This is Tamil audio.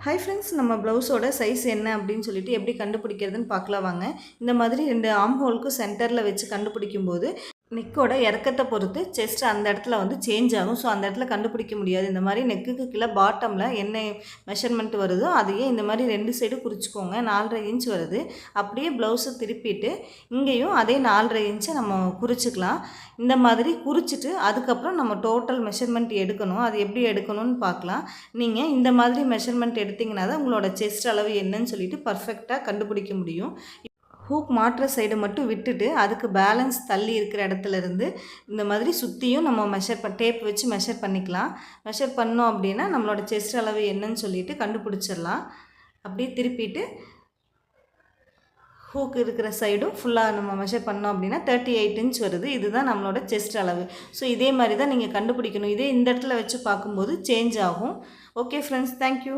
ஹாய் ஃப்ரெண்ட்ஸ், நம்ம ப்ளவுஸோட சைஸ் என்ன அப்படின்னு சொல்லிட்டு எப்படி கண்டுபிடிக்கிறதுன்னு பார்க்கலாம் வாங்க. இந்த மாதிரி 2 ஆர்ம் ஹோலுக்கும் சென்டரில் வச்சு கண்டுபிடிக்கும்போது நெக்கோட இறக்கத்தை பொறுத்து செஸ்ட் அந்த இடத்துல வந்து சேஞ்ச் ஆகும். ஸோ அந்த இடத்துல கண்டுபிடிக்க முடியாது. இந்த மாதிரி நெக்குக்கு கீழே பாட்டமில் என்ன மெஷர்மெண்ட் வருதோ அதையே இந்த மாதிரி 2 சைடு குறிச்சிக்கோங்க. 4.5 இன்ச் வருது. அப்படியே ப்ளவுஸை திருப்பிட்டு இங்கேயும் அதே 4.5 இன்ச்சை நம்ம குறிச்சிக்கலாம். இந்த மாதிரி குறிச்சிட்டு அதுக்கப்புறம் நம்ம டோட்டல் மெஷர்மெண்ட் எடுக்கணும். அது எப்படி எடுக்கணும்னு பார்க்கலாம். நீங்கள் இந்த மாதிரி மெஷர்மெண்ட் எடுத்திங்கன்னா தான் உங்களோட செஸ்ட் அளவு என்னன்னு சொல்லிட்டு பர்ஃபெக்டாக கண்டுபிடிக்க முடியும். ஹூக் மாட்டுற சைடு மட்டும் விட்டுட்டு அதுக்கு பேலன்ஸ் தள்ளி இருக்கிற இடத்துலேருந்து இந்த மாதிரி சுற்றியும் நம்ம டேப் வச்சு மெஷர் பண்ணிக்கலாம். மெஷர் பண்ணோம் அப்படின்னா நம்மளோட செஸ்ட் அளவு என்னன்னு சொல்லிட்டு கண்டுபிடிச்சிடலாம். அப்படியே திருப்பிட்டு ஹூக் இருக்கிற சைடும் ஃபுல்லாக நம்ம மெஷர் பண்ணோம் அப்படின்னா 38 இன்ச் வருது. இதுதான் நம்மளோட செஸ்ட் அளவு. ஸோ இதே மாதிரி தான் நீங்கள் கண்டுபிடிக்கணும். இதே இந்த இடத்துல வச்சு பார்க்கும்போது சேஞ்ச் ஆகும். Okay friends, thank you.